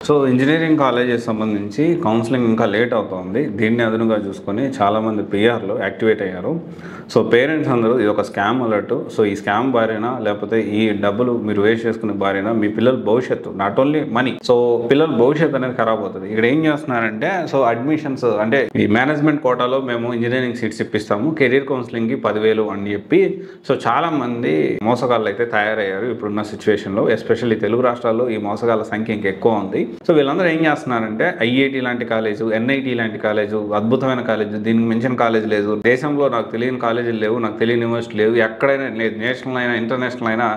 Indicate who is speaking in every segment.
Speaker 1: So engineering colleges సంబంధించి counselling ఇంకా late అవుతుంది. దీన్ని అదునుగా చూసుకొని చాలామంది పిఆర్లు యాక్టివేట్ అయ్యారు. సో పేరెంట్స్ అందరూ ఇది ఒక స్కామ్ అలర్ట్. సో ఈ స్కామ్ బారినా లేకపోతే ఈ డబ్బులు మీరు వేస్ట్ చేసుకునే బారినా మీ పిల్లల భవిష్యత్తు, నాట్ ఓన్లీ మనీ, సో పిల్లల భవిష్యత్తు అనేది ఖరాబ్ అవుతుంది. ఇక్కడ ఏం చేస్తున్నారంటే, సో అడ్మిషన్స్ అంటే ఈ మేనేజ్మెంట్ కోటాలో మేము ఇంజనీరింగ్ సీట్స్ ఇప్పిస్తాము, కెరీర్ కౌన్సిలింగ్కి 10,000 అని చెప్పి సో చాలా మంది మోసగాళ్ళు అయితే తయారయ్యారు ఇప్పుడున్న సిచ్యువేషన్లో. ఎస్పెషల్లీ తెలుగు రాష్ట్రాల్లో ఈ మోసగాళ్ళ సంఖ్య ఇంకా ఎక్కువ ఉంది. సో వీళ్ళందరూ ఏం చేస్తున్నారంటే, ఐఐటి లాంటి కాలేజు, ఎన్ఐటి లాంటి కాలేజు, అద్భుతమైన కాలేజు, దీనికి మించిన కాలేజ్ లేదు, దేశంలో నాకు తెలియని కాలేజీలు లేవు, నాకు తెలియని యూనివర్సిటీ లేవు, ఎక్కడైనా లేదు, నేషనల్ అయినా ఇంటర్నేషనల్ అయినా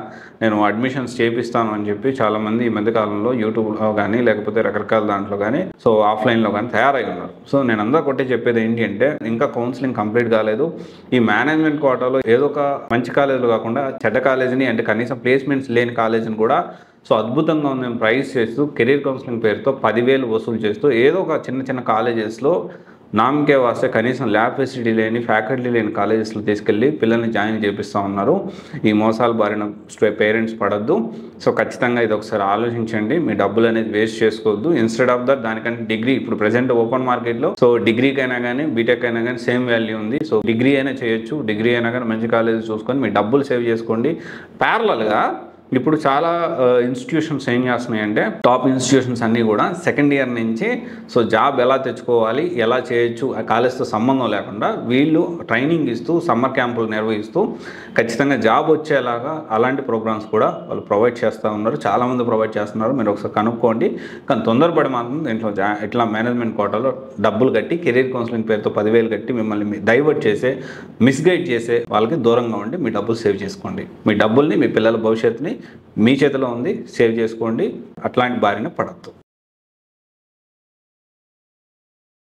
Speaker 1: నేను అడ్మిషన్స్ చేపిస్తాను అని చెప్పి చాలామంది ఈ మధ్యకాలంలో యూట్యూబ్లో కానీ లేకపోతే రకరకాల దాంట్లో కానీ సో ఆఫ్లైన్లో కానీ తయారై ఉన్నారు. సో నేను అందరూ కొట్టి చెప్పేది ఏంటి అంటే, ఇంకా కౌన్సిలింగ్ కంప్లీట్ కాలేదు. ఈ మేనేజ్మెంట్ కోటాలో ఏదో ఒక మంచి కాలేజీలు కాకుండా చెడ్డ కాలేజీని, అంటే కనీసం ప్లేస్మెంట్స్ లేని కాలేజీని కూడా సో అద్భుతంగా ఉందని ప్రైస్ చేస్తూ కెరీర్ కౌన్సిలింగ్ పేరుతో 10,000 వసూలు చేస్తూ ఏదో ఒక చిన్న చిన్న కాలేజెస్లో నామకే వాస్తే కనీసం ల్యాబ్ ఫెసిలిటీ లేని, ఫ్యాకల్టీ లేని కాలేజెస్లో తీసుకెళ్ళి పిల్లల్ని జాయిన్ చేపిస్తూ ఉన్నారు. ఈ మోసాల బారిన పేరెంట్స్ పడద్దు. సో ఖచ్చితంగా ఇది ఒకసారి ఆలోచించండి. మీ డబ్బులు అనేది వేస్ట్ చేసుకోవద్దు. ఇన్స్టెడ్ ఆఫ్ దట్ దానికంటే డిగ్రీ, ఇప్పుడు ప్రజెంట్ ఓపెన్ మార్కెట్లో సో డిగ్రీకి అయినా కానీ బీటెక్ అయినా కానీ సేమ్ వాల్యూ ఉంది. సో డిగ్రీ అయినా చేయొచ్చు, డిగ్రీ అయినా కానీ మంచి కాలేజెస్ చూసుకొని మీ డబ్బులు సేవ్ చేసుకోండి. ప్యారలల్గా ఇప్పుడు చాలా ఇన్స్టిట్యూషన్స్ ఏం చేస్తున్నాయంటే, టాప్ ఇన్స్టిట్యూషన్స్ అన్నీ కూడా సెకండ్ ఇయర్ నుంచి సో జాబ్ ఎలా తెచ్చుకోవాలి, ఎలా చేయొచ్చు ఆ కాలేజ్తో సంబంధం లేకుండా వీళ్ళు ట్రైనింగ్ ఇస్తూ సమ్మర్ క్యాంపులు నిర్వహిస్తూ ఖచ్చితంగా జాబ్ వచ్చేలాగా అలాంటి ప్రోగ్రామ్స్ కూడా వాళ్ళు ప్రొవైడ్ చేస్తూ ఉన్నారు. చాలామంది ప్రొవైడ్ చేస్తున్నారు. మీరు ఒకసారి కనుక్కోండి. కానీ తొందరపడి మాత్రం దీంట్లో ఇట్లా మేనేజ్మెంట్ కోటాలో డబ్బులు కట్టి కెరీర్ కౌన్సిలింగ్ పేరుతో 10,000 కట్టి మిమ్మల్ని డైవర్ట్ చేసే, మిస్గైడ్ చేసే వాళ్ళకి దూరంగా ఉండి మీ డబ్బులు సేవ్ చేసుకోండి. మీ డబ్బుల్ని, మీ పిల్లల భవిష్యత్తుని మీ చేతిలో ఉంది, సేవ్ చేసుకోండి. అట్లాంటి బారిన పడద్దు.